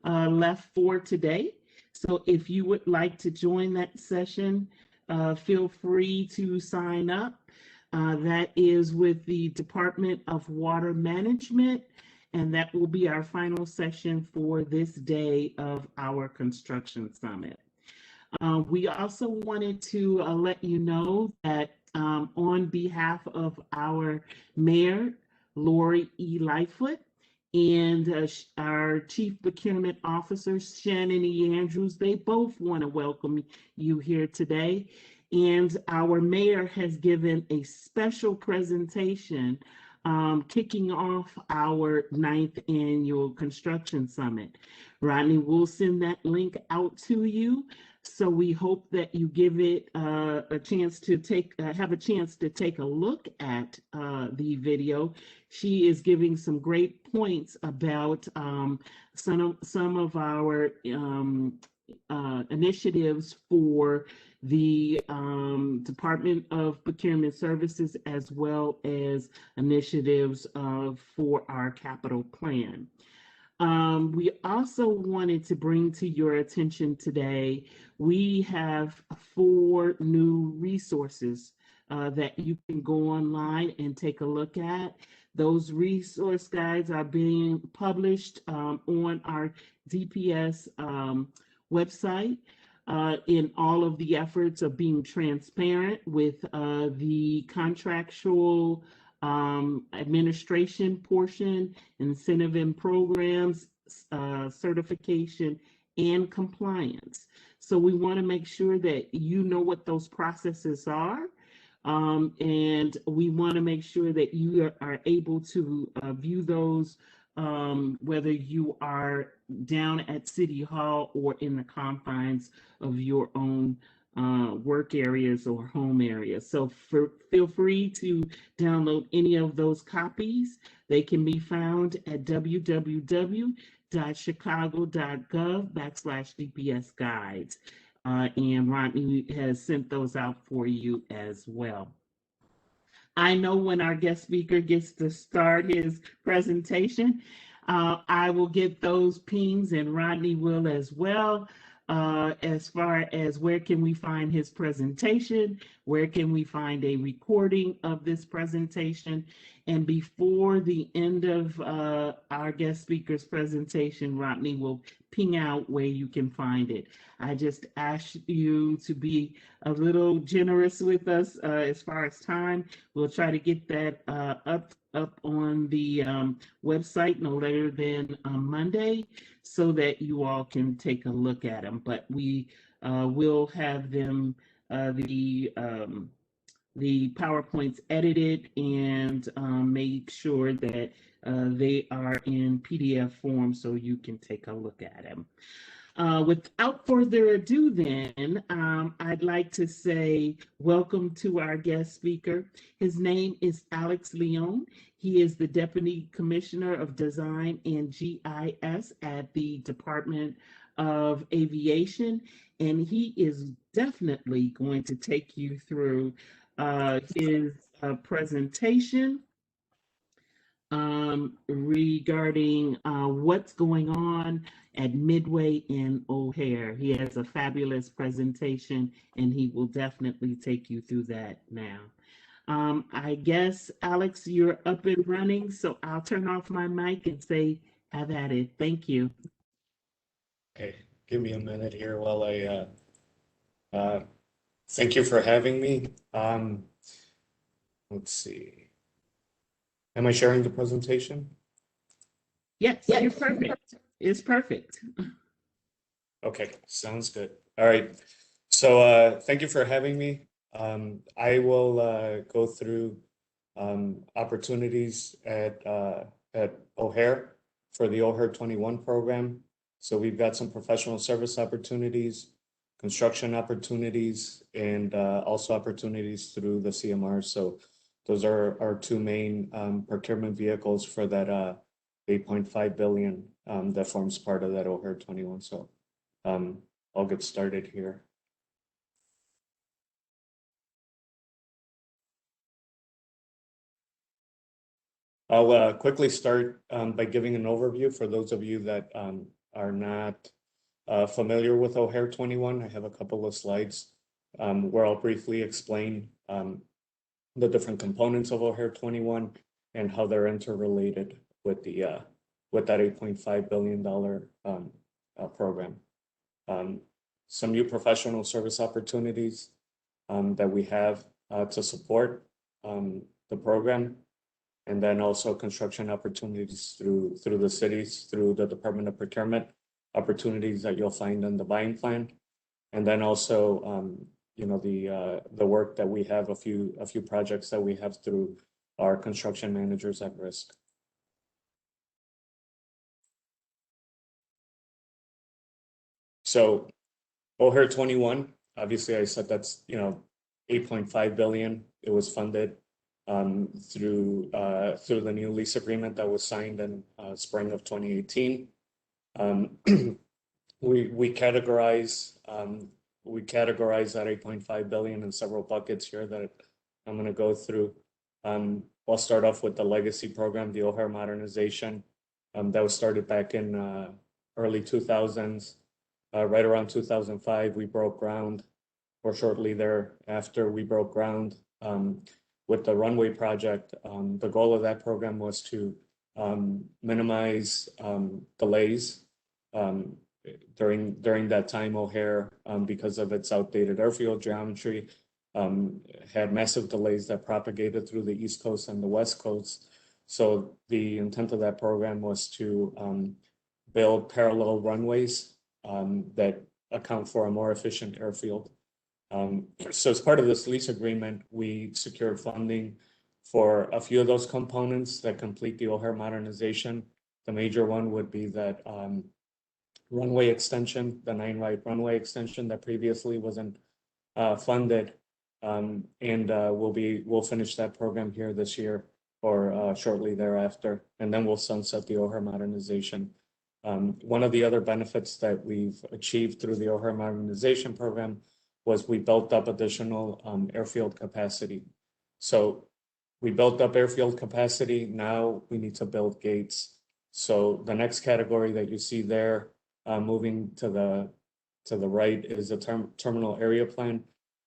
left for today. So if you would like to join that session, feel free to sign up. That is with the Department of Water Management, and that will be our final session for this day of our construction summit. We also wanted to let you know that on behalf of our mayor, Lori E. Lightfoot, and our Chief Procurement Officer, Shannon E. Andrews, they both want to welcome you here today. And our mayor has given a special presentation kicking off our 9th annual construction summit. Rodney will send that link out to you. So we hope that you give it a chance to have a chance to take a look at the video. She is giving some great points about some of our initiatives for the Department of Procurement Services, as well as initiatives for our capital plan. We also wanted to bring to your attention today, we have 4 new resources that you can go online and take a look at. Those resource guides are being published on our DPS website in all of the efforts of being transparent with the contractual administration portion, incentive and programs, certification, and compliance. So we want to make sure that you know what those processes are. And we want to make sure that you are able to view those, whether you are down at City Hall or in the confines of your own work areas or home areas. So feel free to download any of those copies. They can be found at www.chicago.gov/DPS guides. And Rodney has sent those out for you as well. I know when our guest speaker gets to start his presentation, I will get those pings, and Rodney will as well. As far as where can we find his presentation, where can we find a recording of this presentation, and before the end of our guest speaker's presentation, Rodney will ping out where you can find it. I just ask you to be a little generous with us as far as time. We'll try to get that up on the website no later than Monday, so that you all can take a look at them. But we will have them, the PowerPoints edited and make sure that they are in PDF form so you can take a look at them. Without further ado then, I'd like to say welcome to our guest speaker. His name is Alex Leon. He is the Deputy Commissioner of Design and GIS at the Department of Aviation, and he is definitely going to take you through his presentation regarding what's going on at Midway and O'Hare. He has a fabulous presentation, and he will definitely take you through that now. I guess, Alex, you're up and running, so I'll turn off my mic and say, have at it. Thank you. Okay, give me a minute here while I thank you for having me. Let's see. Am I sharing the presentation? Yes, you're perfect. It's perfect. Okay, sounds good. All right. So thank you for having me. I will go through opportunities at O'Hare for the O'Hare 21 program. So we've got some professional service opportunities, construction opportunities, and also opportunities through the CMRs. So those are our 2 main procurement vehicles for that $8.5 billion that forms part of that O'Hare 21. So I'll get started here. I'll quickly start by giving an overview for those of you that are not familiar with O'Hare 21. I have a couple of slides where I'll briefly explain the different components of O'Hare 21 and how they're interrelated with the with that $8.5 billion program. Some new professional service opportunities that we have to support the program, and then also construction opportunities through the cities, through the Department of Procurement, opportunities that you'll find in the buying plan, and then also you know, the work that we have, a few projects that we have through our construction managers at risk. So O'Hare 21, obviously I said that's, you know, 8.5 billion. It was funded through the new lease agreement that was signed in spring of 2018. We categorize that 8.5 billion in several buckets here that I'm going to go through. I'll start off with the legacy program, the O'Hare Modernization, that was started back in early 2000s. Right around 2005, we broke ground, or shortly thereafter, we broke ground with the Runway project. The goal of that program was to minimize delays. During that time, O'Hare, because of its outdated airfield geometry, had massive delays that propagated through the East Coast and the West Coast. So the intent of that program was to build parallel runways that account for a more efficient airfield. So as part of this lease agreement, we secured funding for a few of those components that complete the O'Hare Modernization. The major one would be that runway extension, the 9-right runway extension that previously wasn't funded, and we'll finish that program here this year or shortly thereafter, and then we'll sunset the O'Hare Modernization. One of the other benefits that we've achieved through the O'Hare Modernization program was we built up additional airfield capacity. So we built up airfield capacity. Now we need to build gates. So the next category that you see there, moving to the right, is a terminal area plan.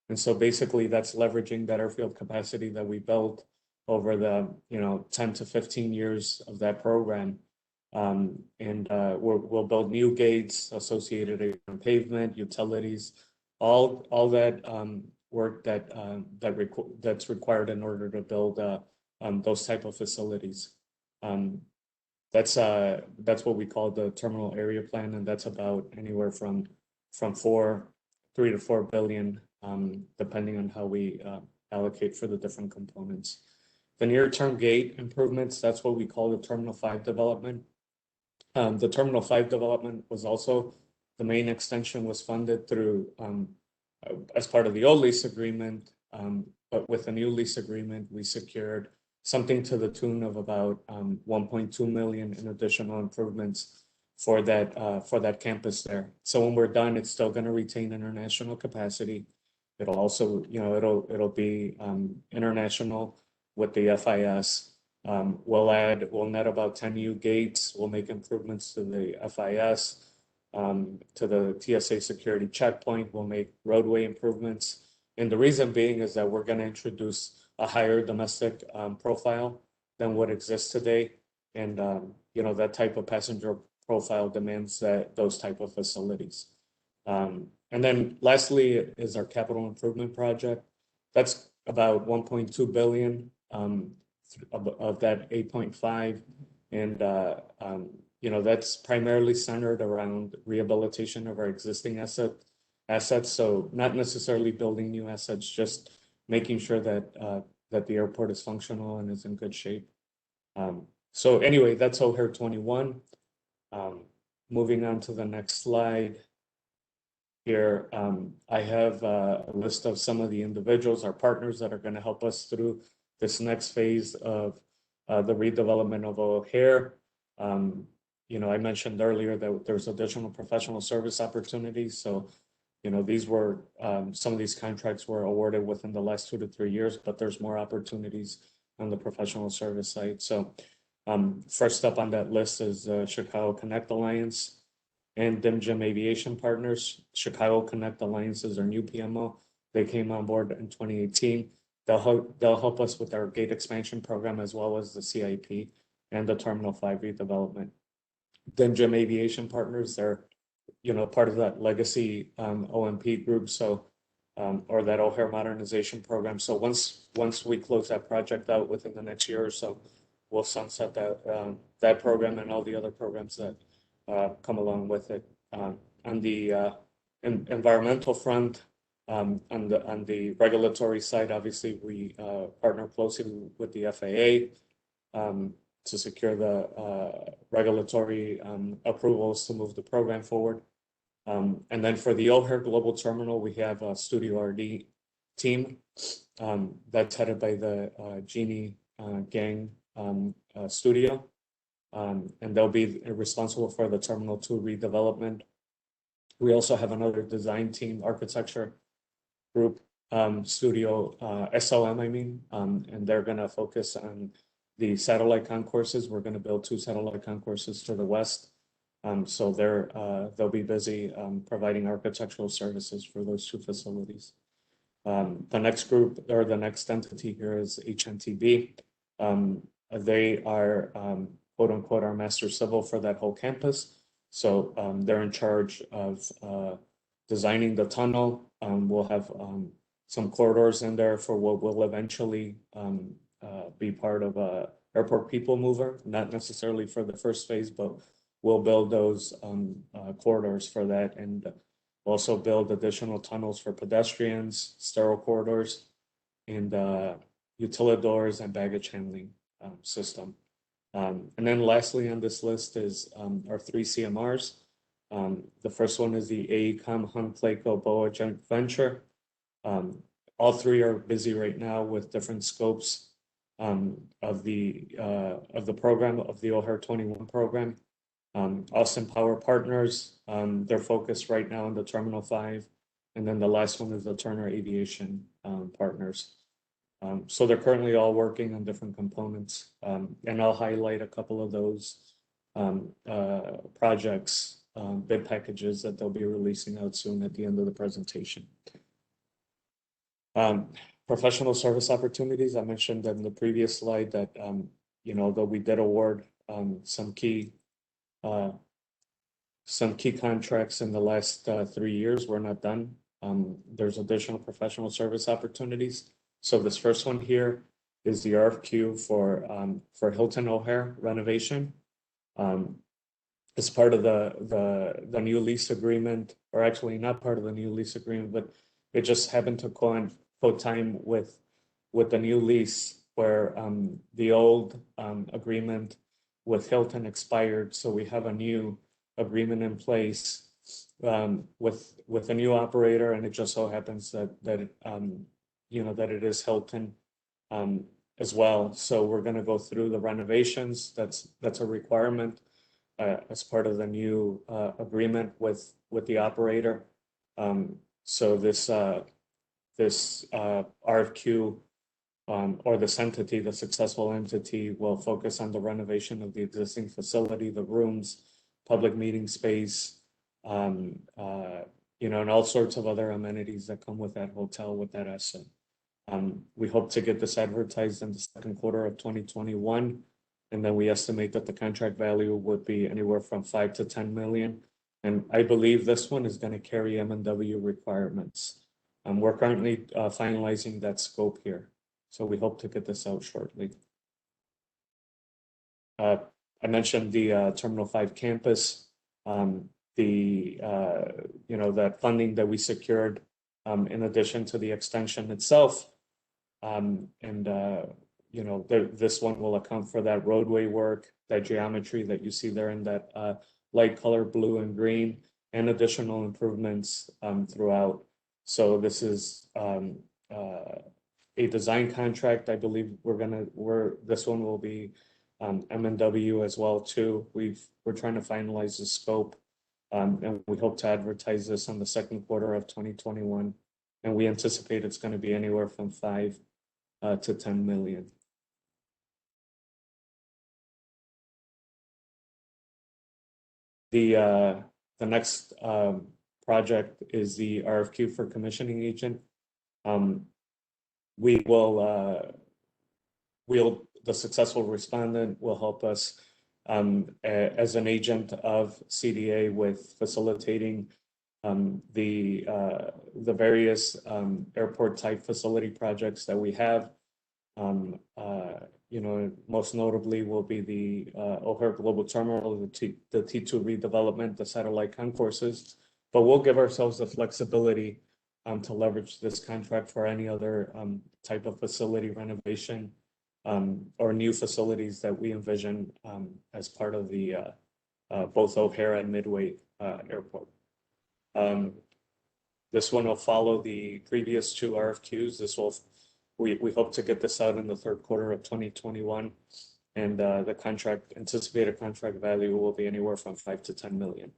And so basically that's leveraging that airfield capacity that we built over the 10 to 15 years of that program. We'll build new gates, associated pavement, utilities, all that work that's required in order to build those type of facilities. That's what we call the terminal area plan, and that's about anywhere from 3 to 4 billion, depending on how we allocate for the different components. The near-term gate improvements, that's what we call the Terminal 5 development. The Terminal 5 development was also, the main extension was funded through, as part of the old lease agreement, but with the new lease agreement, we secured something to the tune of about 1.2 million in additional improvements for that campus there. So when we're done, it's still going to retain international capacity. It'll also, it'll be international with the FIS. We'll net about 10 new gates. We'll make improvements to the FIS, to the TSA security checkpoint. We'll make roadway improvements. And the reason being is that we're going to introduce a higher domestic profile than what exists today. And, that type of passenger profile demands those type of facilities. And then lastly is our capital improvement project. That's about 1.2 billion of that 8.5. And, that's primarily centered around rehabilitation of our existing assets. So not necessarily building new assets, just making sure that the airport is functional and is in good shape. So anyway, that's O'Hare 21. Moving on to the next slide. Here, I have a list of some of the individuals, our partners, that are going to help us through this next phase of the redevelopment of O'Hare. I mentioned earlier that there's additional professional service opportunities. So, these were, some of these contracts were awarded within the last 2 to 3 years, but there's more opportunities on the professional service side. So First up on that list is Chicago Connect Alliance and DimGem Aviation Partners. Chicago Connect Alliance is our new PMO. They came on board in 2018. They'll help us with our gate expansion program as well as the CIP and the Terminal 5 redevelopment. DimGem Aviation Partners, they're part of that legacy OMP group, so or that O'Hare modernization program. So once we close that project out within the next year or so, we'll sunset that program and all the other programs that come along with it. On the environmental front, on the regulatory side, obviously we partner closely with the FAA to secure the regulatory approvals to move the program forward. And then for the O'Hare Global Terminal, we have a Studio RD team that's headed by the Genie Gang studio. And they'll be responsible for the Terminal 2 redevelopment. We also have another design team, architecture group, studio, SLM, and they're going to focus on the satellite concourses. We're going to build 2 satellite concourses to the west. So they'll be busy providing architectural services for those 2 facilities. The next group or the next entity here is HNTB. They are quote unquote our master civil for that whole campus. So they're in charge of designing the tunnel. We'll have some corridors in there for what will eventually be part of a airport people mover, not necessarily for the first phase, but we'll build those corridors for that, and also build additional tunnels for pedestrians, sterile corridors, and utilidors and baggage handling system. And then lastly on this list is our 3 CMRs. The first one is the AECOM Hunt Placo BOA joint venture. All 3 are busy right now with different scopes of the program, of the O'Hare 21 program. Austin Power Partners, they're focused right now on the Terminal 5. And then the last one is the Turner Aviation Partners. So they're currently all working on different components. And I'll highlight a couple of those projects, bid packages that they'll be releasing out soon at the end of the presentation. Professional service opportunities, I mentioned in the previous slide that, though we did award some key contracts in the last 3 years, we're not done. There's additional professional service opportunities. So this first one here is the RFQ for Hilton O'Hare Renovation. It's part of the new lease agreement, or actually not part of the new lease agreement, but it just happened to co-time with the new lease where the old agreement with Hilton expired. So we have a new agreement in place with a new operator, and it just so happens that it is Hilton as well. So we're going to go through the renovations. That's a requirement as part of the new agreement with the operator. So this RFQ or this entity, the successful entity, will focus on the renovation of the existing facility, the rooms, public meeting space, and all sorts of other amenities that come with that hotel, with that asset. We hope to get this advertised in the second quarter of 2021, and then we estimate that the contract value would be anywhere from 5 to 10 million. And I believe this one is going to carry M&W requirements. We're currently finalizing that scope here, so we hope to get this out shortly. I mentioned the Terminal 5 campus, that funding that we secured in addition to the extension itself. This one will account for that roadway work, that geometry that you see there in that light color blue and green, and additional improvements throughout. So this is a design contract. I believe this one will be M&W as well too. We're trying to finalize the scope, and we hope to advertise this on the second quarter of 2021. And we anticipate it's going to be anywhere from 5 to 10 million. The next project is the RFQ for commissioning agent. We will the successful respondent will help us as an agent of CDA with facilitating the various airport type facility projects that we have. You know, most notably will be the O'Hare Global Terminal, the T2 redevelopment, the satellite concourses. But we'll give ourselves the flexibility to leverage this contract for any other type of facility renovation or new facilities that we envision as part of the both O'Hare and Midway airport. This one will follow the previous two RFQs. We hope to get this out in the third quarter of 2021, and the anticipated contract value will be anywhere from 5 to 10 million.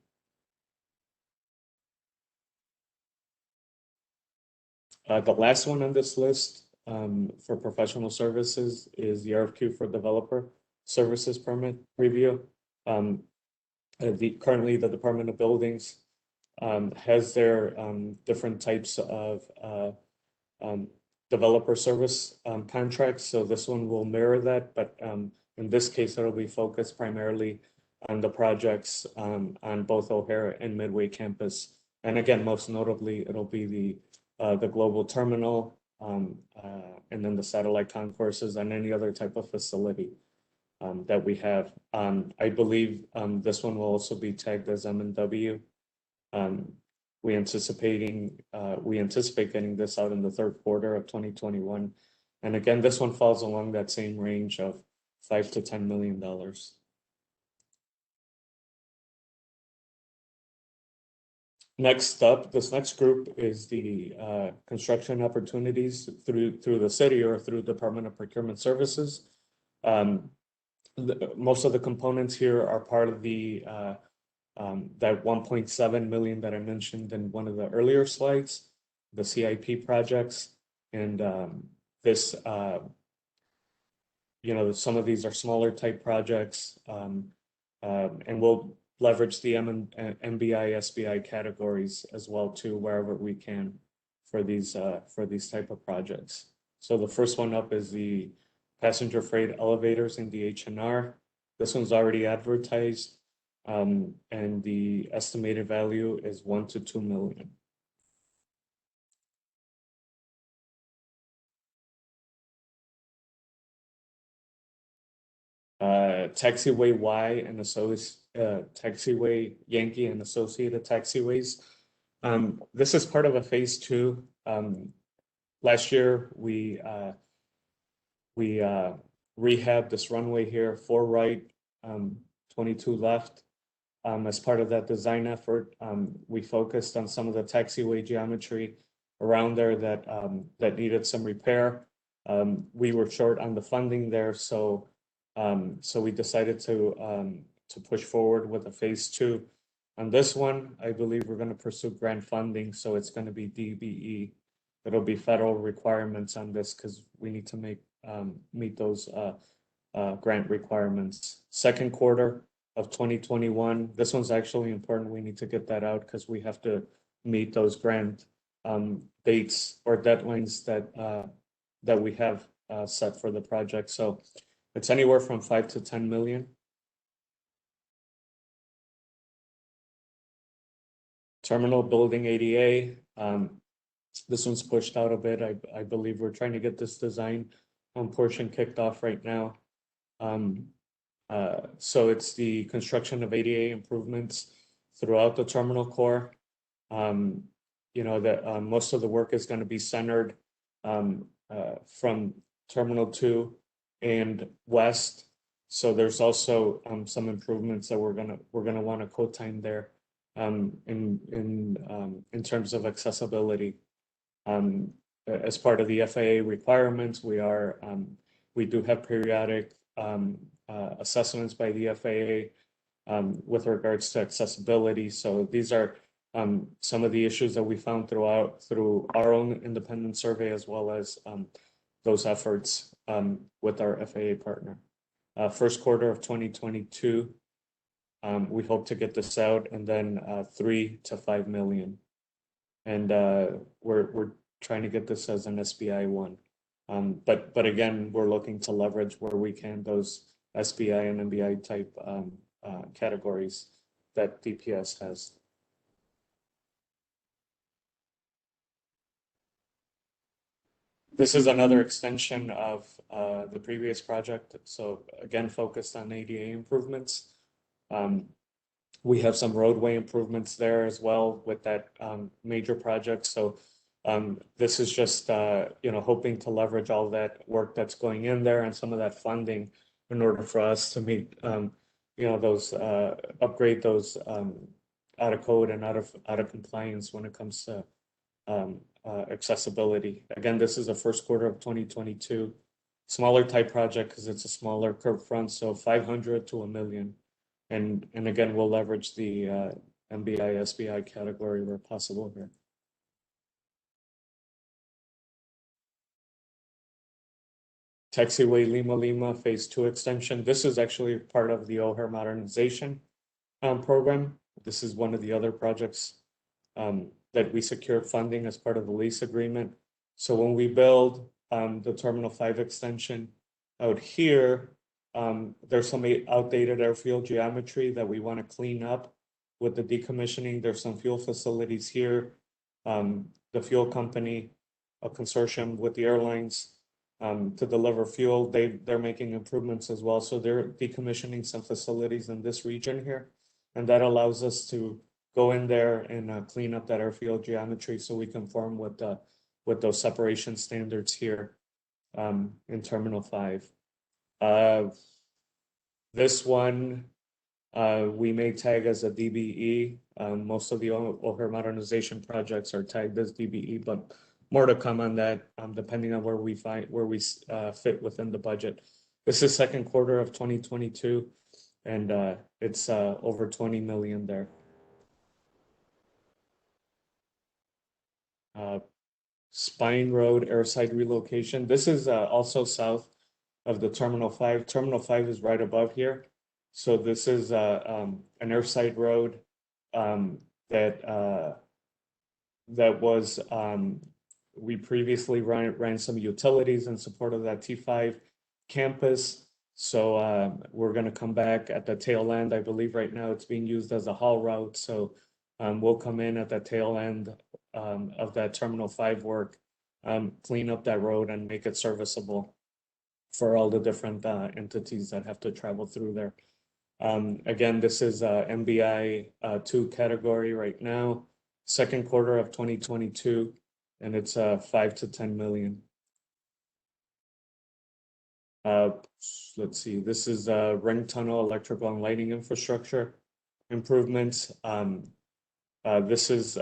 The last one on this list for professional services is the RFQ for developer services permit review. Currently, the Department of Buildings has their different types of developer service contracts. So this one will mirror that, but in this case, it'll be focused primarily on the projects on both O'Hare and Midway campus. And again, most notably, it'll be the global terminal and then the satellite concourses and any other type of facility that we have. I believe this one will also be tagged as M&W. We anticipate getting this out in the third quarter of 2021. And again, this one falls along that same range of $5 to $10 million. Next up, this next group is the construction opportunities through the city or through Department of Procurement Services. Most of the components here are part of the that 1.7 million that I mentioned in one of the earlier slides, the CIP projects. And this, you know, some of these are smaller type projects, and we'll leverage the MBI, SBI categories as well too, wherever we can for these type of projects. So the first one up is the passenger freight elevators in the H&R. This one's already advertised. And the estimated value is 1 to 2 million. Taxiway Y and Taxiway Yankee and Associated Taxiways. This is part of a phase 2. Last year we rehabbed this runway here, 4 right, 22 left. As part of that design effort, we focused on some of the taxiway geometry around there that needed some repair. We were short on the funding there, so we decided to push forward with a phase 2. On this one, I believe we're going to pursue grant funding, so it's going to be DBE. It'll be federal requirements on this because we need to meet those grant requirements. Second quarter of 2021. This one's actually important. We need to get that out because we have to meet those grant dates or deadlines that we have set for the project. So it's anywhere from 5 to 10 million. Terminal building ADA. This one's pushed out a bit. I believe we're trying to get this design portion kicked off right now. So it's the construction of ADA improvements throughout the terminal core. You know that most of the work is going to be centered from Terminal 2 and west. So there's also some improvements that we're gonna want to co-time there in terms of accessibility. As part of the FAA requirements, we do have periodic assessments by the FAA with regards to accessibility. So these are some of the issues that we found through our own independent survey, as well as those efforts with our FAA partner. First quarter of 2022. We hope to get this out and then 3 to 5 million. And we're trying to get this as an SBI one. But again, we're looking to leverage where we can those SBI and MBI type categories that DPS has. This is another extension of the previous project. So again, focused on ADA improvements. We have some roadway improvements there as well with that major project. So this is just, hoping to leverage all that work that's going in there and some of that funding in order for us to meet, those, upgrade those out of code and out of compliance when it comes to accessibility. Again, this is the first quarter of 2022. Smaller type project because it's a smaller curb front, so 500 to 1 million. And again, we'll leverage the MBI, SBI category where possible here. Taxiway Lima Lima Phase 2 extension. This is actually part of the O'Hare Modernization program. This is one of the other projects that we secured funding as part of the lease agreement. So when we build the Terminal 5 extension out here, there's some outdated airfield geometry that we want to clean up with the decommissioning. There's some fuel facilities here. The fuel company, a consortium with the airlines to deliver fuel, they're making improvements as well. So they're decommissioning some facilities in this region here. And that allows us to go in there and clean up that airfield geometry so we conform with those separation standards here in Terminal 5. This one we may tag as a DBE. Most of the O'Hare modernization projects are tagged as DBE, but more to come on that depending on where we fit within the budget. This is second quarter of 2022, and it's over 20 million there. Spine Road airside relocation. This is also south of the Terminal 5. Terminal 5 is right above here. So this is an airside road that was we previously ran some utilities in support of that T5 campus. So we're going to come back at the tail end. I believe right now it's being used as a haul route. So we'll come in at the tail end of that Terminal 5 work, clean up that road and make it serviceable for all the different entities that have to travel through there. Again, this is MBI 2 category right now, second quarter of 2022, and it's 5 to 10 million. Let's see, this is ring tunnel electrical and lighting infrastructure improvements. This is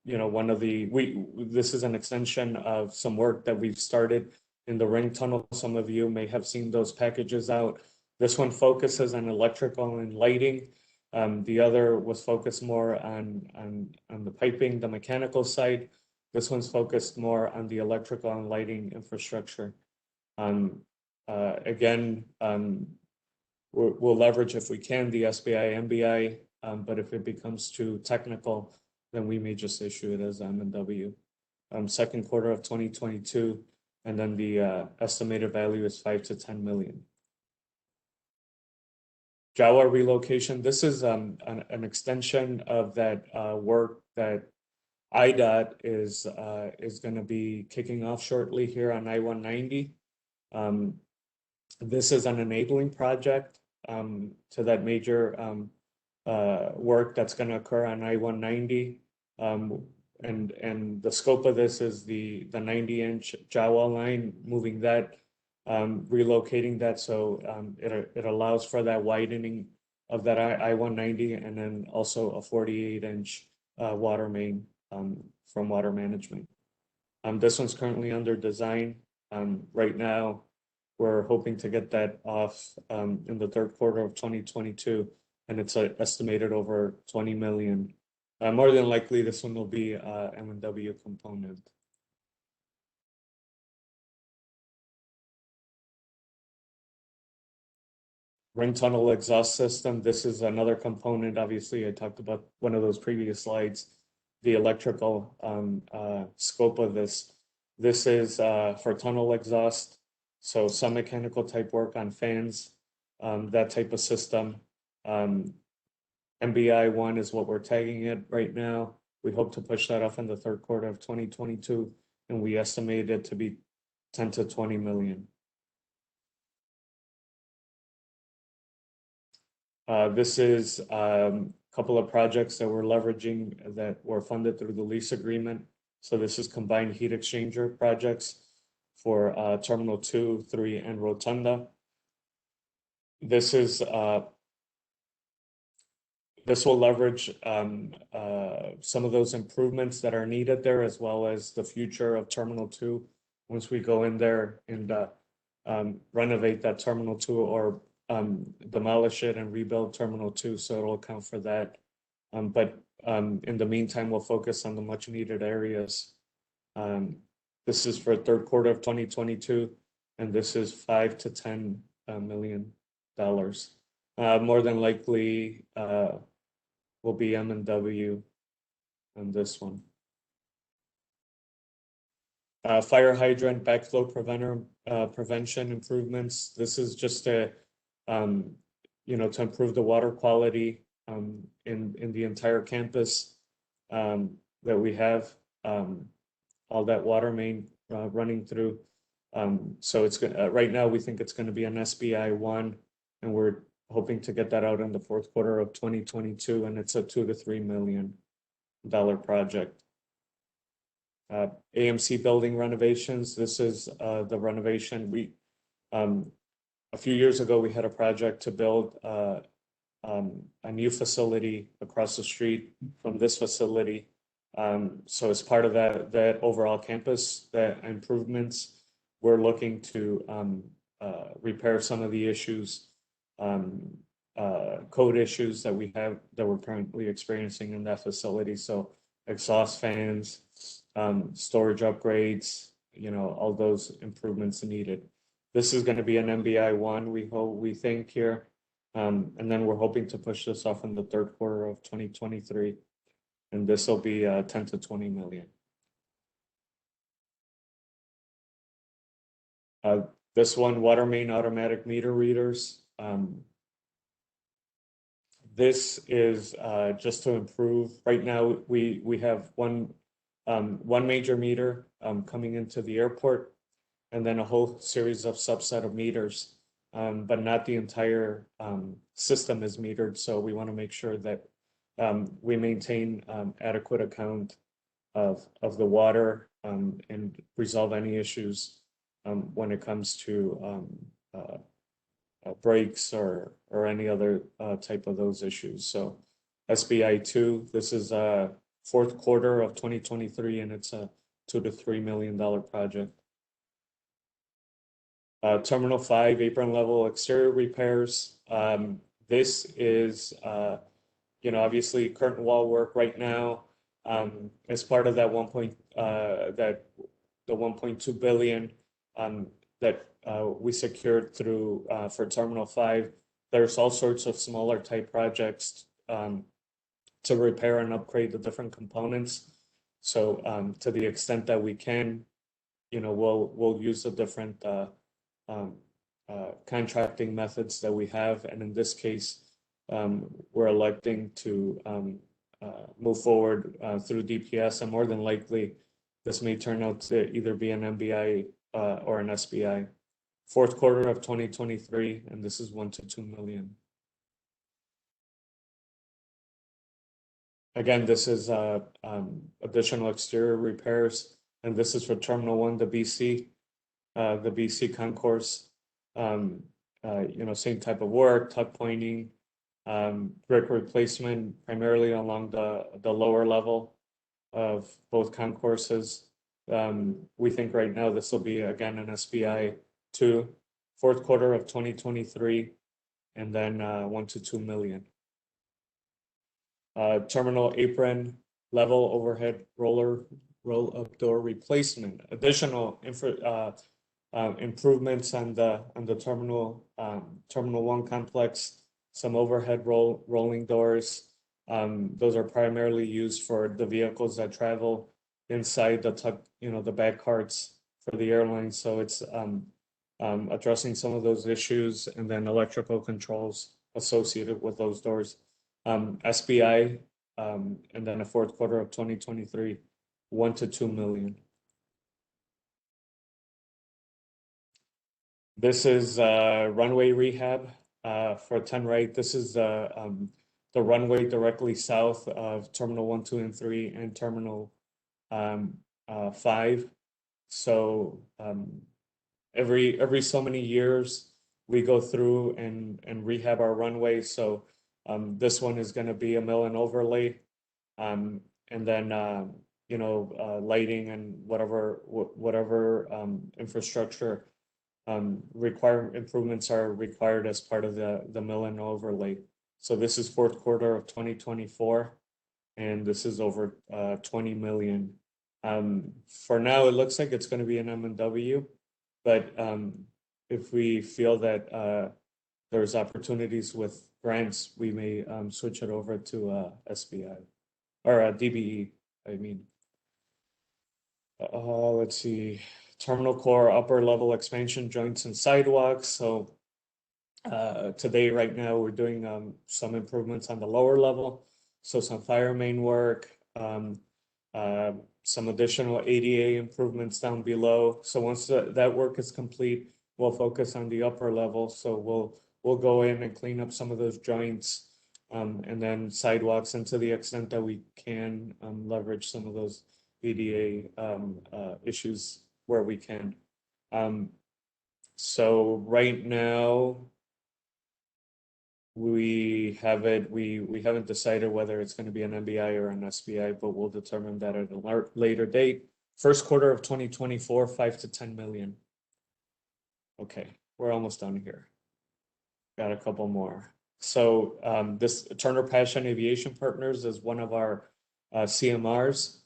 one of the this is an extension of some work that we've started in the ring tunnel. Some of you may have seen those packages out. This one focuses on electrical and lighting. The other was focused more on the piping, the mechanical side. This one's focused more on the electrical and lighting infrastructure. Again, we'll leverage if we can the SBI, MBI, but if it becomes too technical, then we may just issue it as M&W. Second quarter of 2022, and then the estimated value is 5 to 10 million. Jawa relocation. This is an extension of that work that IDOT is going to be kicking off shortly here on I-190. This is an enabling project to that major work that's going to occur on I-190. And the scope of this is the 90-inch Jawa line, moving that, relocating that, so it allows for that widening of that I-190, and then also a 48-inch water main from water management. This one's currently under design. Right now, we're hoping to get that off in the third quarter of 2022, and it's estimated over 20 million. More than likely, this one will be M&W component. Ring tunnel exhaust system. This is another component. Obviously, I talked about one of those previous slides, the electrical scope of this. This is for tunnel exhaust. So some mechanical type work on fans, that type of system. MBI1 is what we're tagging it right now. We hope to push that off in the third quarter of 2022, and we estimate it to be 10 to 20 million. This is a couple of projects that we're leveraging that were funded through the lease agreement. So this is combined heat exchanger projects for Terminal 2, 3, and Rotunda. This is this will leverage some of those improvements that are needed there, as well as the future of Terminal 2 once we go in there and renovate that Terminal 2 or demolish it and rebuild Terminal 2, so it'll account for that. But in the meantime, we'll focus on the much needed areas. This is for third quarter of 2022, and this is $5 to $10 million. More than likely will be M&W on this one. Fire hydrant backflow prevention improvements. This is just to improve the water quality in the entire campus that we have. All that water main running through. So it's right now we think it's going to be an SBI1, and we're hoping to get that out in the fourth quarter of 2022, and it's a $2 to $3 million project. AMC Building Renovations. This is the renovation. We a few years ago we had a project to build a new facility across the street from this facility. So as part of that overall campus, that improvements, we're looking to repair some of the issues, code issues that we're currently experiencing in that facility. So exhaust fans, storage upgrades, all those improvements needed. This is going to be an MBI1, we think here, and then we're hoping to push this off in the third quarter of 2023, and this will be 10 to 20 million. This one, water main automatic meter readers. This is just to improve. Right now, we have one major meter coming into the airport, and then a whole series of subset of meters, but not the entire system is metered. So we want to make sure that we maintain adequate account of the water and resolve any issues when it comes to breaks or any other type of those issues. So SBI2, this is fourth quarter of 2023, and it's a $2 to $3 million project. Terminal 5 apron level exterior repairs. This is obviously curtain wall work right now as part of that the 1.2 billion that we secured through for Terminal 5. There's all sorts of smaller type projects to repair and upgrade the different components. So to the extent that we can, we'll use the different contracting methods that we have, and in this case, we're electing to move forward through DPS, and more than likely, this may turn out to either be an MBI or an SBI. Fourth quarter of 2023, and this is $1 to $2 million. Again, this is additional exterior repairs, and this is for Terminal 1, the BC concourse. Same type of work, tuck pointing, brick replacement, primarily along the lower level of both concourses. We think right now this will be again an SBI 2, fourth quarter of 2023, and then $1 to $2 million. Terminal apron level overhead roll-up door replacement. Additional improvements on the Terminal 1 complex, some overhead rolling doors. Those are primarily used for the vehicles that travel inside the back carts for the airlines. So it's addressing some of those issues, and then electrical controls associated with those doors. SBI, and then the fourth quarter of 2023, $1 to $2 million. This is Runway Rehab for 10 right. This is the runway directly south of Terminal 1, 2, and 3 and Terminal 5. So every so many years we go through and rehab our runway. So this one is going to be a mill and overlay, and then lighting and whatever infrastructure improvements are required as part of the mill and overlay. So this is fourth quarter of 2024, and this is over 20 million. For now, it looks like it's going to be an M&W, but if we feel that there's opportunities with grants, we may switch it over to SBI or DBE, I mean. Let's see. Terminal core upper level expansion joints and sidewalks. So today, right now, we're doing some improvements on the lower level. So some fire main work, some additional ADA improvements down below. So once that work is complete, we'll focus on the upper level. So we'll go in and clean up some of those joints, and then sidewalks, and to the extent that we can leverage some of those ADA issues where we can. So right now we haven't decided whether it's going to be an MBI or an SBI, but we'll determine that at a later date. First quarter of 2024, 5 to 10 million. Okay, we're almost done here. Got a couple more. So this Turner Passion Aviation Partners is one of our CMRs.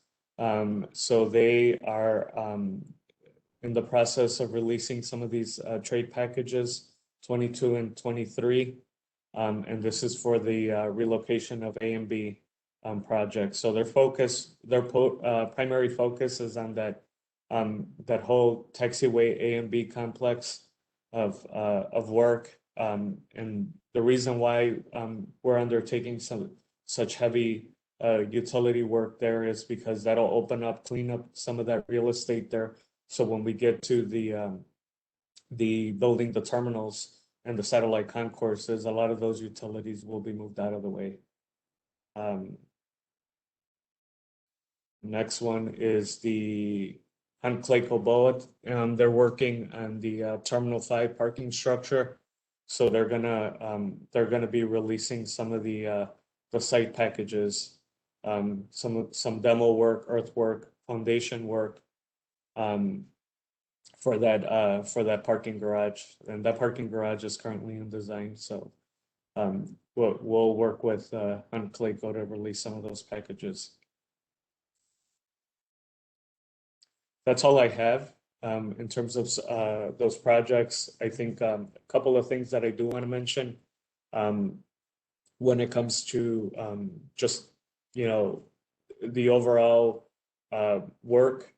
So they are in the process of releasing some of these trade packages, 22 and 23. And this is for the relocation of A and B projects. So their primary focus is on that whole taxiway A and B complex of work. And the reason why we're undertaking such heavy utility work there is because that'll clean up some of that real estate there. So when we get to the building, the terminals and the satellite concourses, a lot of those utilities will be moved out of the way. Next one is the Hunt-Clayco-Boa. They're working on the Terminal 5 parking structure. So they're gonna be releasing some of the site packages, some demo work, earthwork, foundation work, for that parking garage, and that parking garage is currently in design. So we'll work with Hunt-Clayco to release some of those packages. That's all I have in terms of those projects. I think a couple of things that I do want to mention when it comes to just the overall work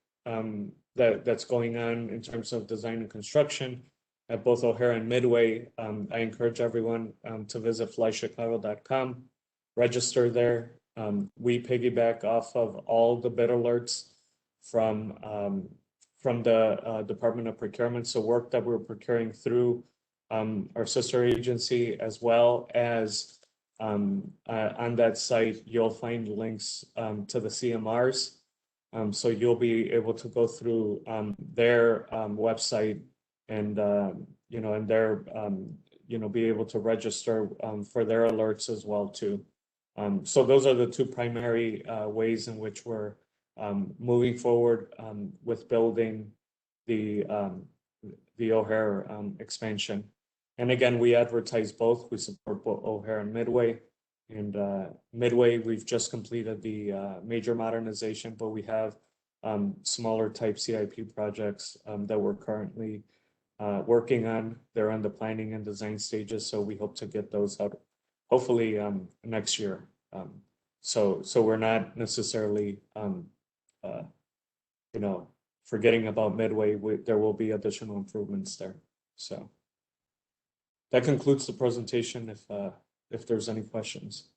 that's going on in terms of design and construction at both O'Hare and Midway. I encourage everyone to visit flychicago.com, register there. We piggyback off of all the bid alerts from the Department of Procurement. So work that we're procuring through our sister agency, as well as on that site, you'll find links to the CMRs. So you'll be able to go through their website and and their be able to register for their alerts as well too. So those are the two primary ways in which we're moving forward with building the O'Hare expansion. And again, we advertise both. We support both O'Hare and Midway. And Midway, we've just completed the major modernization, but we have smaller type CIP projects that we're currently working on. They're on the planning and design stages, so we hope to get those out hopefully next year. So we're not necessarily you know, forgetting about Midway. There will be additional improvements there. So that concludes the presentation. If there's any questions.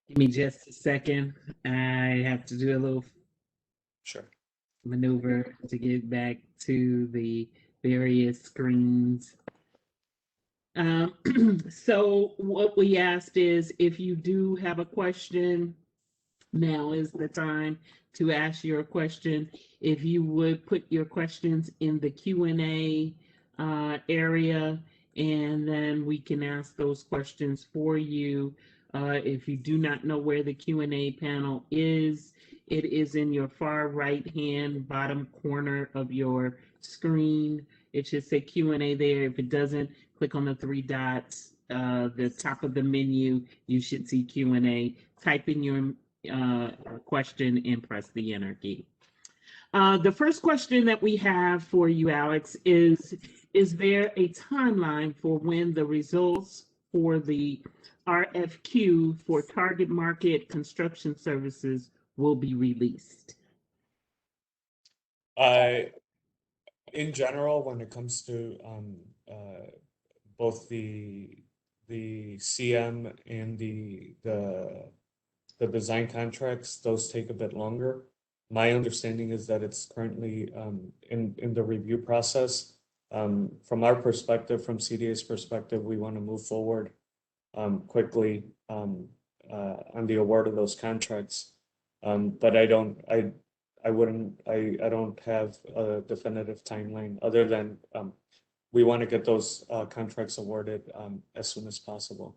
Give me just a second. I have to do a little Sure. maneuver to get back to the various screens. So what we asked is if you do have a question, now is the time to ask your question. If you would put your questions in the Q&A area, and then we can ask those questions for you. If you do not know where the Q&A panel is, it is in your far right-hand bottom corner of your screen. It should say Q&A there. If it doesn't, click on the three dots. The top of the menu, you should see Q&A. Type in your question and press the enter key. The first question that we have for you, Alex, is there a timeline for when the results for the RFQ for target market construction services will be released? In general, when it comes to both the CM and the design contracts, those take a bit longer. My understanding is that it's currently in the review process. From our perspective, from CDA's perspective, we want to move forward quickly on the award of those contracts. But I don't have a definitive timeline other than we want to get those contracts awarded as soon as possible.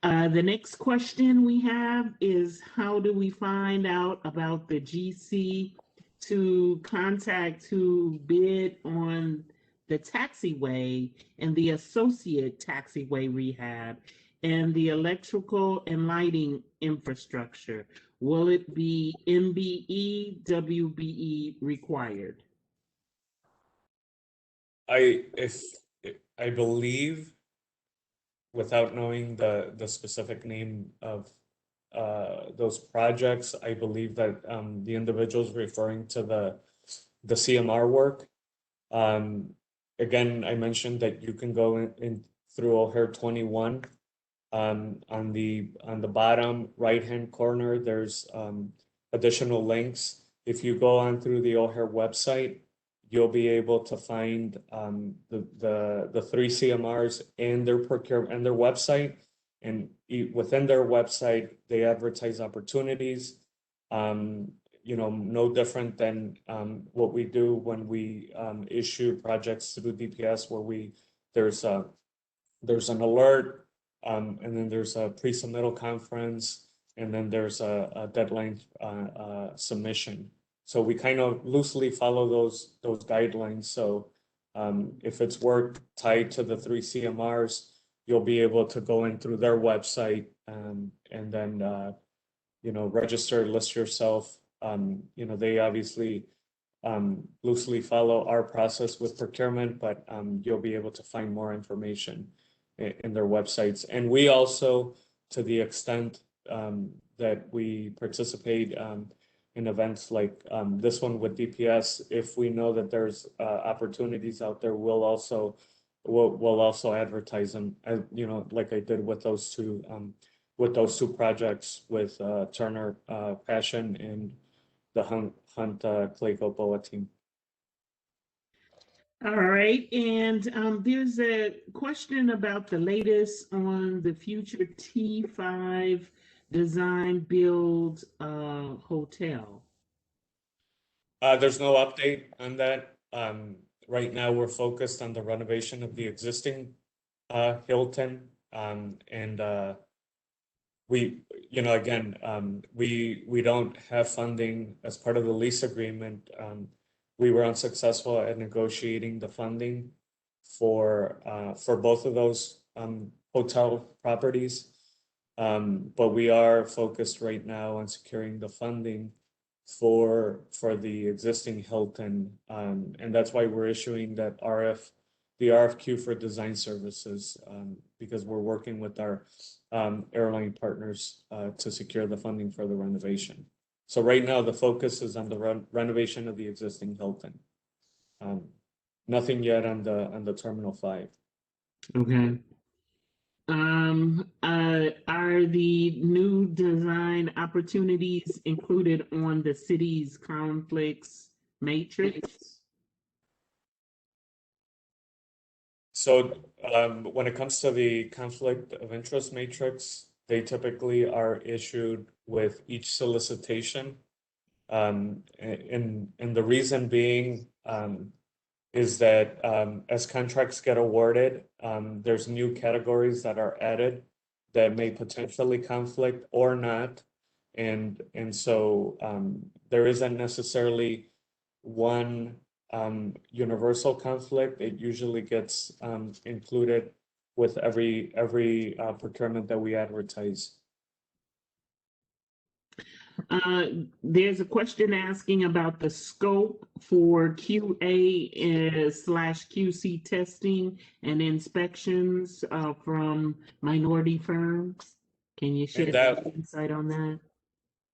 The next question we have is how do we find out about the GC to contact to bid on the taxiway and the associate taxiway rehab and the electrical and lighting infrastructure? Will it be MBE, WBE required? I believe, without knowing the specific name of those projects, I believe that the individual's referring to the CMR work. Again, I mentioned that you can go in through O'Hare 21. On the bottom right-hand corner, there's additional links. If you go on through the O'Hare website, you'll be able to find the three CMRs and their procurement and their website. And within their website, they advertise opportunities. No different than what we do when we issue projects through DPS, where there's an alert, and then there's a pre-submittal conference, and then there's a deadline submission. So we kind of loosely follow those guidelines. So if it's work tied to the three CMRs, you'll be able to go in through their website and then register, list yourself. They obviously loosely follow our process with procurement, but you'll be able to find more information in their websites. And we also, to the extent that we participate in events like this one with DPS, if we know that there's opportunities out there, we'll also advertise them, like I did with those two projects with Turner Passion and the Hunt Clayco Boa team. All right, and there's a question about the latest on the future T5 design build hotel. There's no update on that. Right now, we're focused on the renovation of the existing Hilton, and we don't have funding as part of the lease agreement. We were unsuccessful at negotiating the funding for both of those hotel properties. But we are focused right now on securing the funding for the existing Hilton. And that's why we're issuing the RFQ for design services, because we're working with our airline partners to secure the funding for the renovation. So right now, the focus is on the renovation of the existing Hilton. Nothing yet on the Terminal 5. Okay. Are the new design opportunities included on the city's conflicts matrix? So when it comes to the conflict of interest matrix, they typically are issued with each solicitation. And the reason being is that as contracts get awarded, there's new categories that are added that may potentially conflict or not. And so there isn't necessarily one universal conflict. It usually gets included with every procurement that we advertise. There's a question asking about the scope for QA/QC testing and inspections from minority firms. Can you share some insight on that?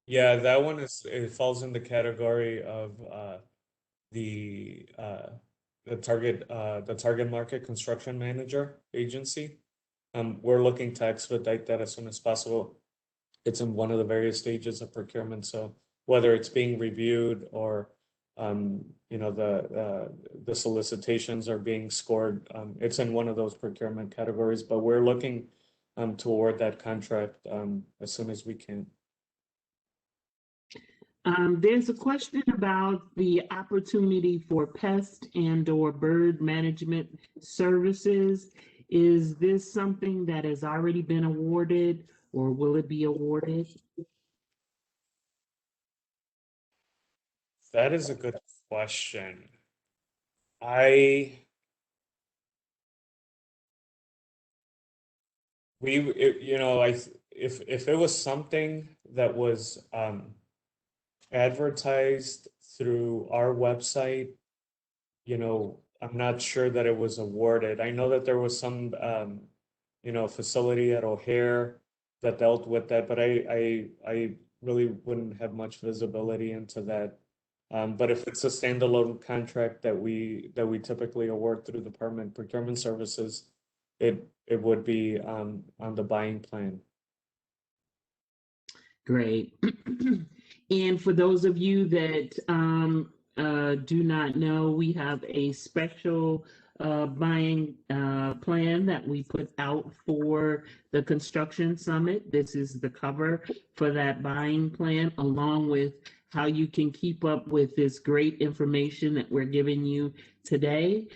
Yeah, that one it falls in the category of the target market construction manager agency. We're looking to expedite that as soon as possible. It's in one of the various stages of procurement. So whether it's being reviewed or the solicitations are being scored, it's in one of those procurement categories. But we're looking to award that contract as soon as we can. There's a question about the opportunity for pest and/or bird management services. Is this something that has already been awarded, or will it be awarded? That is a good question. If it was something that was advertised through our website, I'm not sure that it was awarded. I know that there was some facility at O'Hare that dealt with that, but I really wouldn't have much visibility into that. But if it's a standalone contract that we typically award through the permanent procurement services, it would be on the buying plan. Great. And for those of you that do not know, we have a special buying plan that we put out for the construction summit. This is the cover for that buying plan, along with how you can keep up with this great information that we're giving you today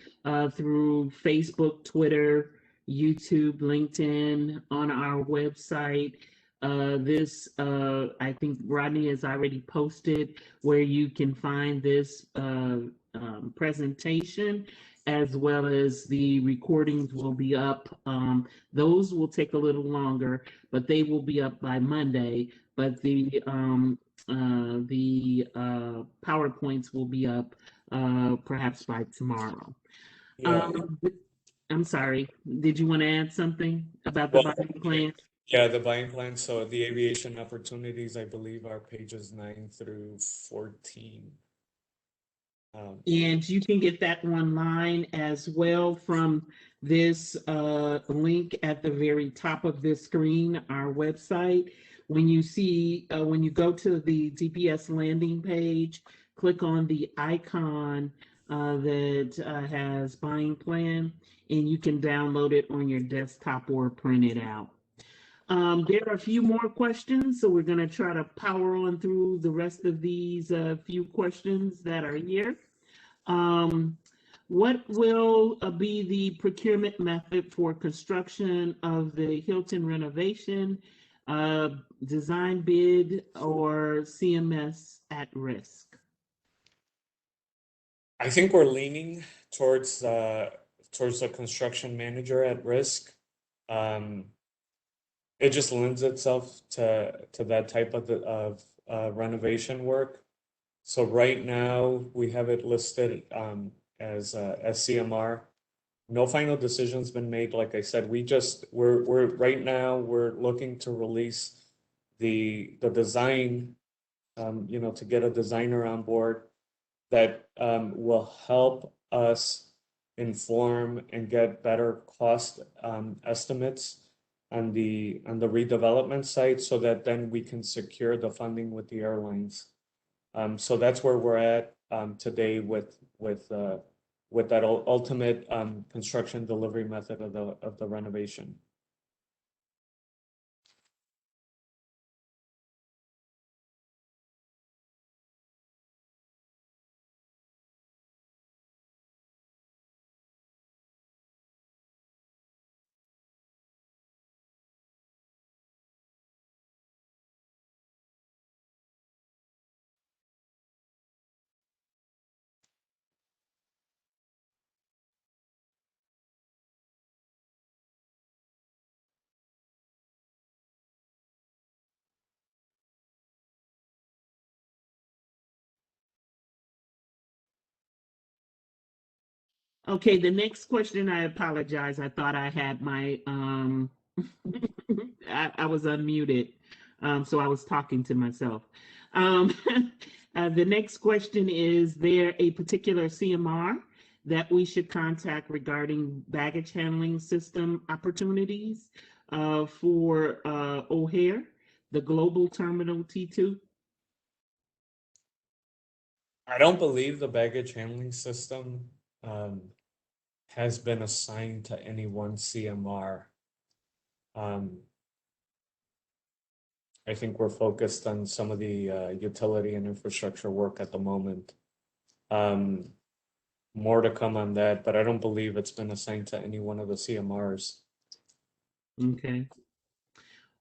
through Facebook, Twitter, YouTube, LinkedIn, on our website. I think Rodney has already posted where you can find this presentation, as well as the recordings will be up. Those will take a little longer, but they will be up by Monday. But the PowerPoints will be up perhaps by tomorrow. Yeah. I'm sorry. Did you want to add something about the buying plan? Yeah, the buying plan. So the aviation opportunities, I believe, are pages 9 through 14. And you can get that online as well from this link at the very top of this screen, our website. When you go to the DPS landing page, click on the icon that has buying plan, and you can download it on your desktop or print it out. There are a few more questions, so we're going to try to power on through the rest of these few questions that are here. What will be the procurement method for construction of the Hilton renovation, design bid, or CMS at risk? I think we're leaning towards a construction manager at risk. it just lends itself to that type of renovation work. So right now we have it listed as CMR. No final decision's been made. Like I said, we're right now we're looking to release the design, to get a designer on board that will help us inform and get better cost estimates on the redevelopment site, so that then we can secure the funding with the airlines. So that's where we're at today with that ultimate construction delivery method of the renovation. Okay, the next question, I apologize. I thought I had my, I was unmuted, so I was talking to myself. Um, the next question is there a particular CMR that we should contact regarding baggage handling system opportunities for O'Hare, the Global Terminal T2? I don't believe the baggage handling system has been assigned to any one CMR. I think we're focused on some of the utility and infrastructure work at the moment. More to come on that, but I don't believe it's been assigned to any one of the CMRs. Okay.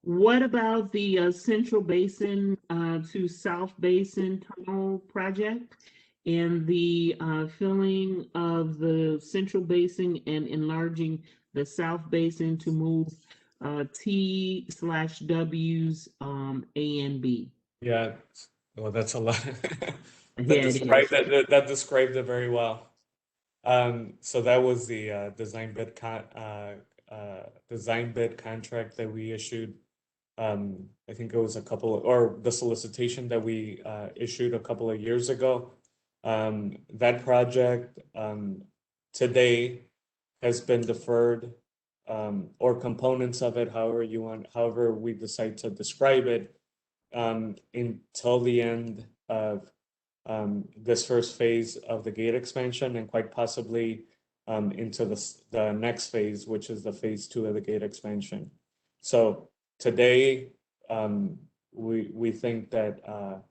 What about the Central Basin to South Basin Tunnel project and the filling of the Central Basin and enlarging the South Basin to move T/W's A and B? Yeah, well, that's a lot. Yeah, it is. That described it very well. So that was the design bid contract that we issued. I think it was or the solicitation that we issued a couple of years ago. That project today has been deferred, or components of it, however we decide to describe it, until the end of this first phase of the gate expansion, and quite possibly into the next phase, which is the phase 2 of the gate expansion. So today, we think that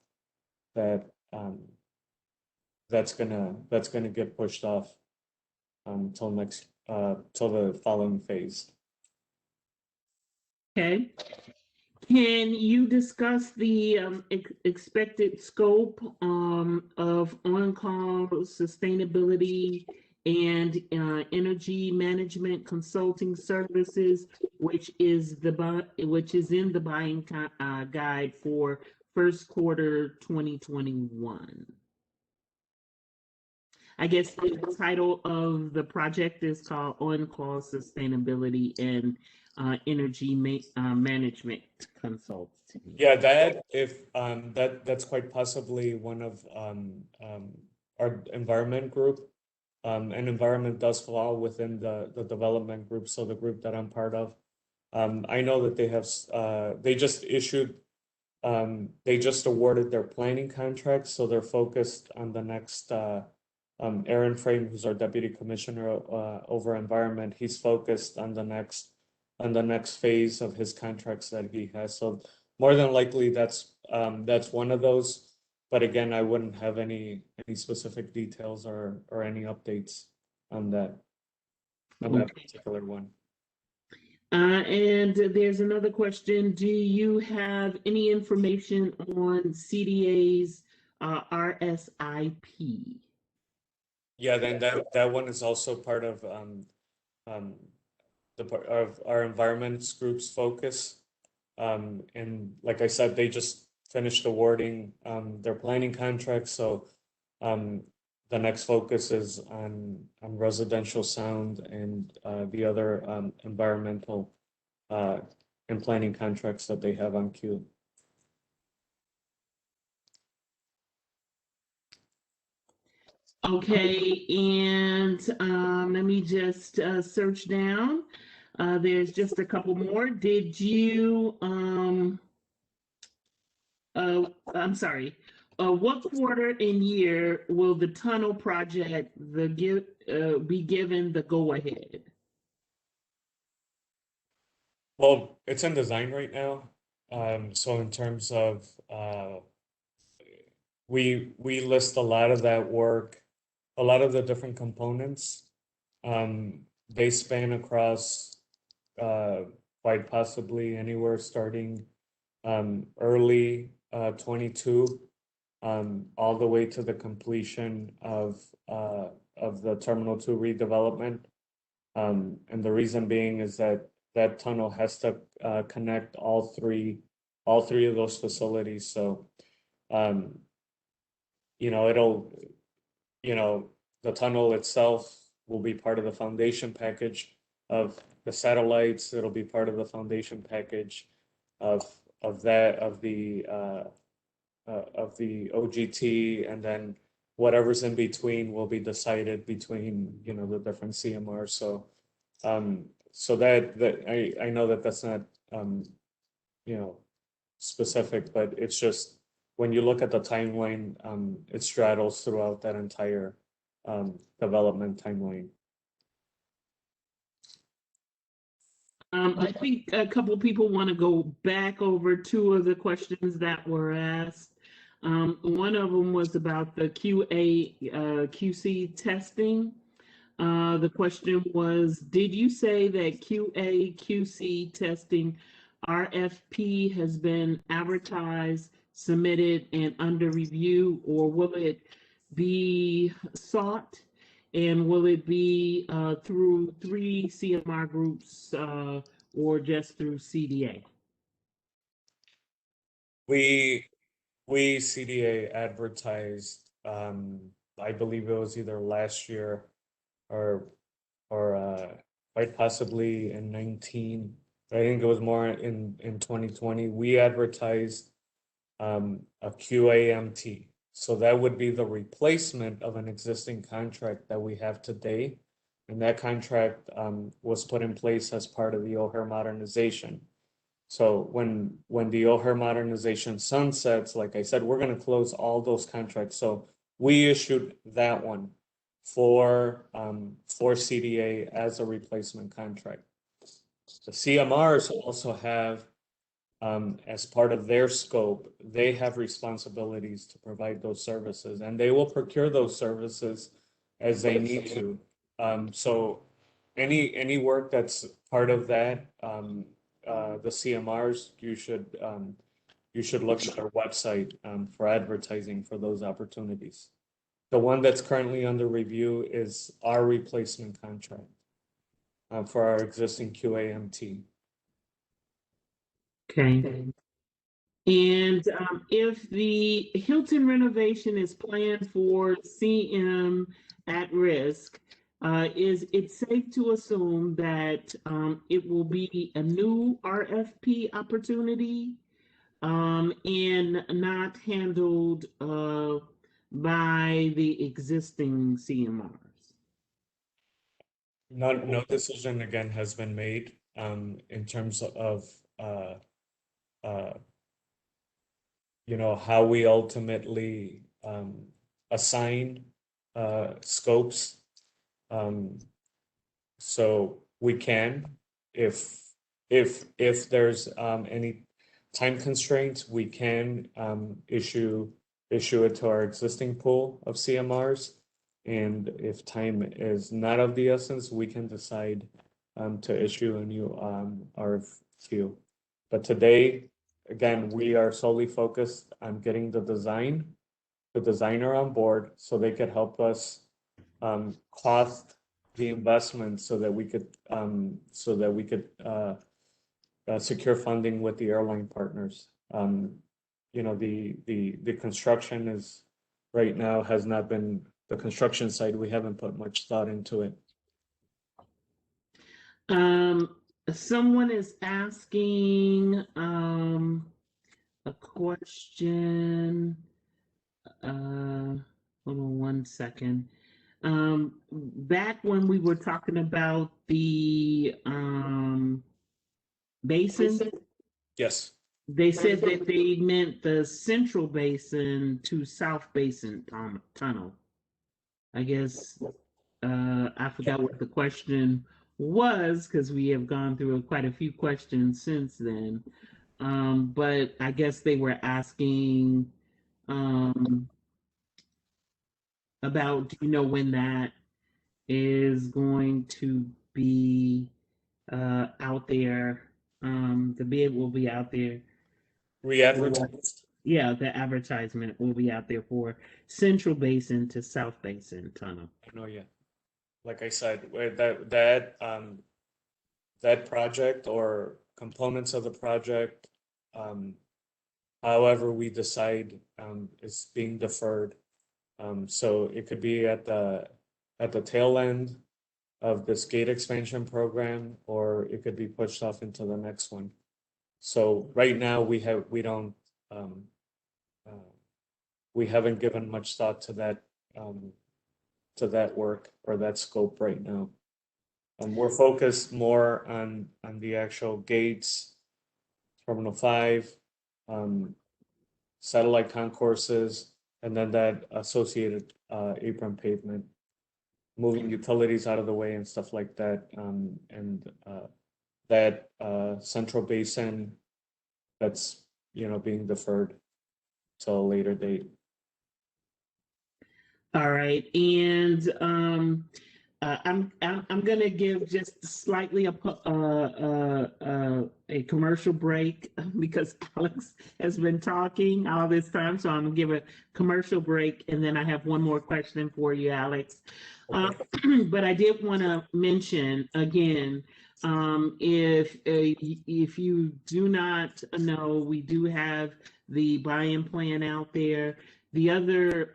that's gonna get pushed off till the following phase. Okay. Can you discuss the expected scope of on-call sustainability and energy management consulting services, which is in the buying guide for first quarter 2021? I guess the title of the project is called On-Call Sustainability and Energy Management Consulting. Yeah, that's quite possibly one of our environment group. And environment does fall within the development group, so the group that I'm part of. I know that they just awarded their planning contract, so they're focused on the next. Aaron Frame, who's our deputy commissioner over environment, he's focused on the next phase of his contracts that he has. So more than likely, that's one of those. But again, I wouldn't have any specific details or any updates on that particular one. And there's another question. Do you have any information on CDA's RSIP? Yeah, then that one is also part of of our environments group's focus. And like I said, they just finished awarding their planning contract. So the next focus is on residential sound and the other environmental and planning contracts that they have on queue. Okay, and let me just search down. There's just a couple more. Did you, I'm sorry, what quarter and year will the tunnel project be given the go-ahead? Well, it's in design right now. So in terms of we list a lot of that work, a lot of the different components. They span across quite possibly anywhere starting early 22 all the way to the completion of the Terminal 2 redevelopment. And the reason being is that that tunnel has to connect all three of those facilities. So you know, the tunnel itself will be part of the foundation package of the satellites. It'll be part of the foundation package of the OGT, and then whatever's in between will be decided between, the different CMRs. So so that I know that that's not specific, but it's just when you look at the timeline, it straddles throughout that entire development timeline. I think a couple of people want to go back over two of the questions that were asked. One of them was about the QC testing. The question was, did you say that QC testing RFP has been advertised, submitted, and under review, or will it be sought? And will it be through 3 CMR groups or just through CDA? We CDA advertised, I believe it was either last year or quite possibly in 19. I think it was more in 2020. We advertised a QAMT. So that would be the replacement of an existing contract that we have today. And that contract was put in place as part of the O'Hare modernization. So when the O'Hare modernization sunsets, like I said, we're going to close all those contracts. So we issued that one for CDA as a replacement contract. The CMRs also have, as part of their scope, they have responsibilities to provide those services, and they will procure those services as they need to. So any work that's part of that, the CMRs, you should look at their website for advertising for those opportunities. The one that's currently under review is our replacement contract for our existing QAMT. Okay. And if the Hilton renovation is planned for CM at risk, is it safe to assume that it will be a new RFP opportunity and not handled by the existing CMRs? No decision again has been made in terms of how we ultimately assign scopes. So we can, if there's any time constraints, we can issue it to our existing pool of CMRs. And if time is not of the essence, we can decide to issue a new RFQ. But today, again, we are solely focused on getting the designer on board so they could help us cost the investment so that we could secure funding with the airline partners. You know, the construction is right now has not been the construction side. We haven't put much thought into it. Someone is asking a question. Hold on one second. Back when we were talking about the basin, Yes. they said that they meant the central basin to South Basin tunnel. I guess I forgot what the question was because we have gone through quite a few questions since then. But I guess they were asking about, do you know when that is going to be out there? The bid will be out there. Re-advertised? Yeah, the advertisement will be out there for Central Basin to South Basin tunnel. I know, yeah. Like I said, that project or components of the project, however we decide, is being deferred. So it could be at the tail end of this gate expansion program, or it could be pushed off into the next one. So right now we haven't given much thought to that work or that scope right now. We're focused more on the actual gates, Terminal 5, satellite concourses, and then that associated apron pavement, moving utilities out of the way and stuff like that. And that central basin that's, you know, being deferred till a later date. All right, and I'm gonna give just slightly a commercial break because Alex has been talking all this time, so I'm gonna give a commercial break, and then I have one more question for you, Alex. But I did want to mention again, if you do not know, we do have the buy-in plan out there. The other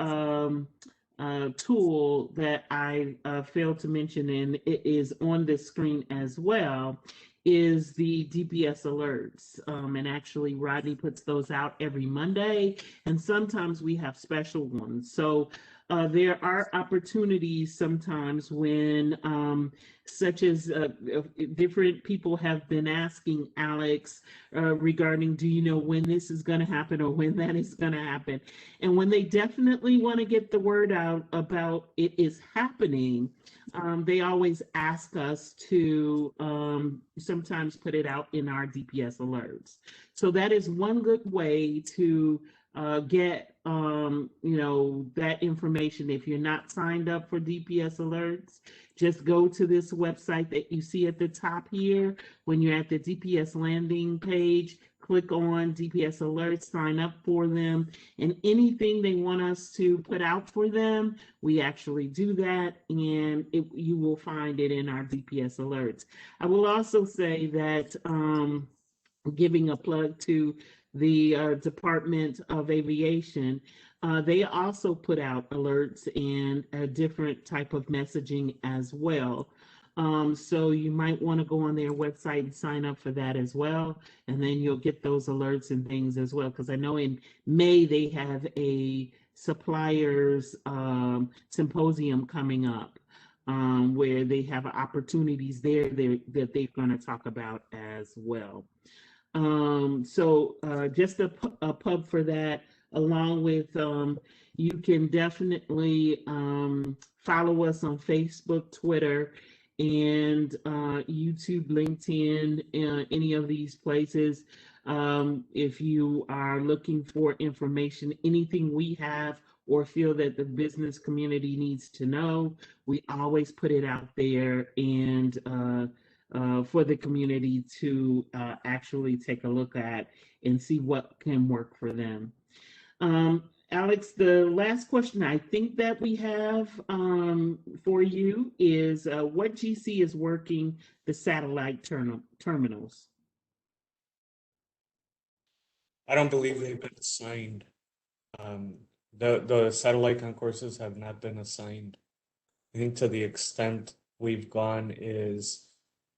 tool that I failed to mention, and it is on this screen as well, is the DPS alerts. And actually Rodney puts those out every Monday, and sometimes we have special ones. So there are opportunities sometimes when such as different people have been asking Alex regarding, do you know when this is going to happen or when that is going to happen? And when they definitely want to get the word out about it is happening, they always ask us to sometimes put it out in our DPS alerts. So that is one good way to get that information. If you're not signed up for DPS alerts, just go to this website that you see at the top here. When you're at the DPS landing page, click on DPS alerts, sign up for them, and anything they want us to put out for them, we actually do that, and you will find it in our DPS alerts. I will also say that giving a plug to the Department of Aviation, they also put out alerts and a different type of messaging as well. So you might want to go on their website and sign up for that as well, and then you'll get those alerts and things as well, because I know in May they have a suppliers symposium coming up, where they have opportunities there that they're going to talk about as well. So just a pub for that, along with you can definitely follow us on Facebook, Twitter, and YouTube, LinkedIn, any of these places. If you are looking for information, anything we have or feel that the business community needs to know, we always put it out there, and for the community to actually take a look at and see what can work for them. Alex, the last question I think that we have for you is what GC is working the satellite terminals? I don't believe they've been assigned. Um, the satellite concourses have not been assigned. I think to the extent we've gone is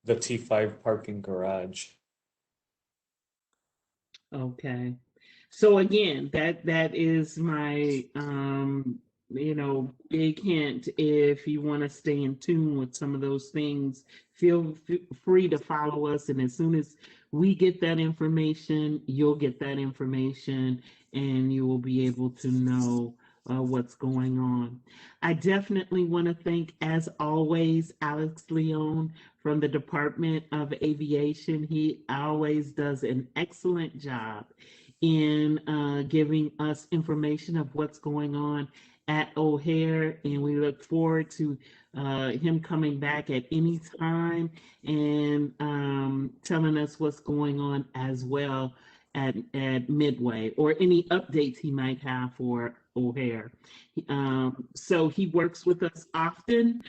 the T5 parking garage. Okay. So again, that is my big hint. If you want to stay in tune with some of those things, feel free to follow us, and as soon as we get that information, you'll get that information, and you will be able to know what's going on. I definitely want to thank, as always, Alex Leone from the Department of Aviation. He always does an excellent job in giving us information of what's going on at O'Hare, and we look forward to him coming back at any time and telling us what's going on as well at Midway, or any updates he might have for O'Hare. So he works with us often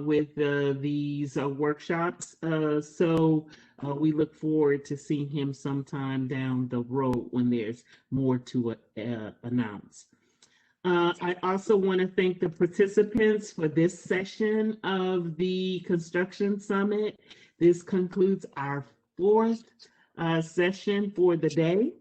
with these workshops. So we look forward to seeing him sometime down the road when there's more to announce. I also want to thank the participants for this session of the Construction Summit. This concludes our fourth session for the day.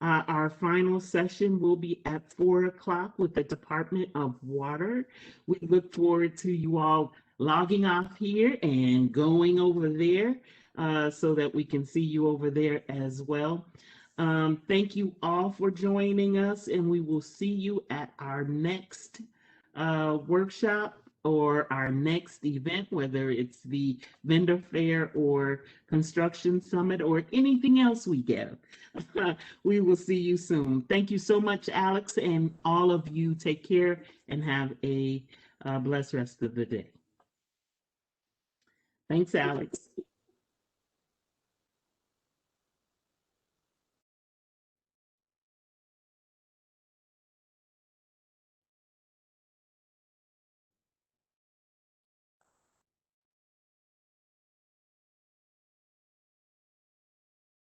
Our final session will be at 4 o'clock with the Department of Water. We look forward to you all logging off here and going over there so that we can see you over there as well. Thank you all for joining us, and we will see you at our next workshop or our next event, whether it's the vendor fair or construction summit or anything else we get. We will see you soon. Thank you so much, Alex, and all of you. Take care and have a blessed rest of the day. Thanks, Alex.